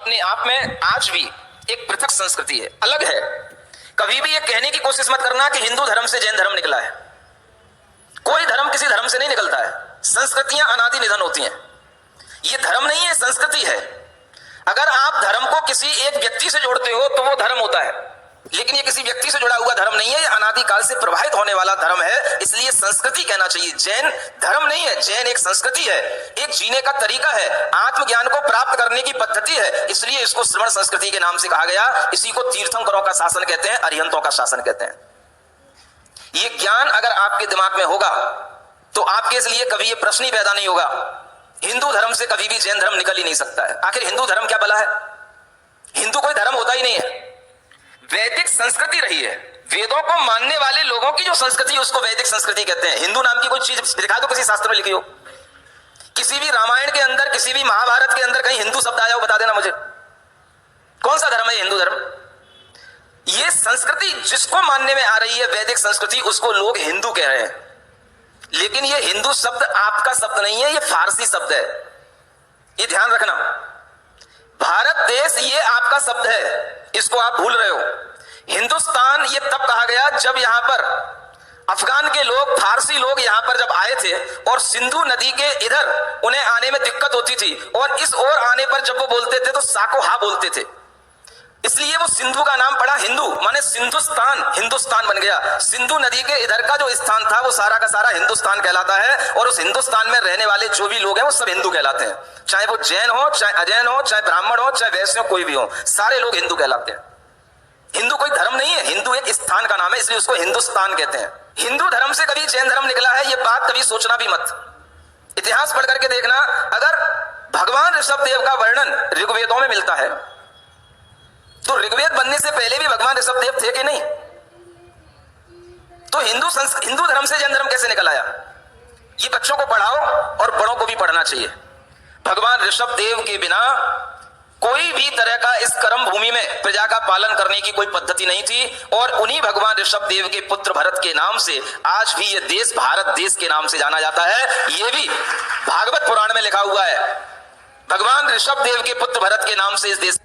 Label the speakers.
Speaker 1: अपने आप में आज भी एक पृथक संस्कृति है, अलग है। कभी भी ये कहने की कोशिश मत करना कि हिंदू धर्म से जैन धर्म निकला है। कोई धर्म किसी धर्म से नहीं निकलता है। संस्कृतियां अनादि निधन होती हैं। ये धर्म नहीं है, संस्कृति है। अगर आप धर्म को किसी एक व्यक्ति से जोड़ते हो तो वो धर्म होता है, लेकिन ये किसी व्यक्ति से जुड़ा हुआ धर्म नहीं है। ये अनादि काल से प्रवाहित होने वाला धर्म है, इसलिए संस्कृति कहना चाहिए। जैन धर्म नहीं है, जैन एक संस्कृति है, एक जीने का तरीका है, आत्मज्ञान को प्राप्त करने की पद्धति है, इसलिए इसको श्रवण संस्कृति के नाम से कहा गया। इसी को तीर्थंकरों का शासन कहते हैं, अरिहंतों का शासन कहते हैं। ये ज्ञान अगर आपके दिमाग में होगा तो आपके लिए कभी ये प्रश्न ही पैदा नहीं होगा, हिंदू धर्म से कभी भी जैन धर्म निकल ही नहीं सकता है। आखिर हिंदू धर्म क्या भला है? हिंदू कोई धर्म होता ही नहीं है। वैदिक संस्कृति रही है। वेदों को मानने वाले लोगों की जो संस्कृति है उसको वैदिक संस्कृति कहते हैं। हिंदू नाम की कोई चीज दिखा दो किसी शास्त्र में लिखी हो, किसी भी रामायण के अंदर, किसी भी महाभारत के अंदर कहीं हिंदू शब्द आया हो, बता देना मुझे। कौन सा धर्म है हिंदू धर्म? ये संस्कृति जिसको मानने में आ रही है वैदिक संस्कृति, उसको लोग हिंदू कह रहे हैं। लेकिन ये हिंदू शब्द आपका शब्द नहीं है, ये फारसी शब्द है, ये ध्यान रखना। भारत देश ये आपका शब्द है, इसको आप भूल रहे हो। हिंदुस्तान ये तब कहा गया जब यहां पर अफगान के लोग, फारसी लोग यहां पर जब आए थे और सिंधु नदी के इधर उन्हें आने में दिक्कत होती थी, और इस ओर आने पर जब वो बोलते थे तो साको हा बोलते थे, इसलिए वो सिंधु का नाम पड़ा हिंदू, माने सिंधुस्तान, हिंदुस्तान बन गया। सिंधु नदी के इधर का जो स्थान था वो सारा का सारा हिंदुस्तान कहलाता है, और उस हिंदुस्तान में रहने वाले जो भी लोग हैं वो सब हिंदू कहलाते हैं। चाहे वो जैन हो, चाहे अजैन हो, चाहे ब्राह्मण हो, चाहे वैश्य हो, कोई भी हो, सारे लोग हिंदू कहलाते हैं। हिंदू कोई धर्म नहीं है, हिंदू एक स्थान का नाम है, इसलिए उसको हिंदुस्तान कहते हैं। हिंदू धर्म से कभी जैन धर्म निकला है ये बात कभी सोचना भी मत। इतिहास पढ़ करके देखना, अगर भगवान ऋषभ देव का वर्णन ऋग्वेदों में मिलता है तो ऋग्वेद बनने से पहले भी भगवान ऋषभ देव थे कि नहीं? तो हिंदू धर्म से जैन धर्म कैसे निकल आया? ये बच्चों को पढ़ाओ और बड़ों को भी पढ़ना चाहिए। भगवान ऋषभ देव के बिना कोई भी तरह का इस कर्म भूमि में प्रजा का पालन करने की कोई पद्धति नहीं थी, और उन्हीं भगवान ऋषभ देव के पुत्र भरत के नाम से आज भी ये देश भारत देश के नाम से जाना जाता है। ये भी भागवत पुराण में लिखा हुआ है, भगवान ऋषभ देव के पुत्र भरत के नाम से इस देश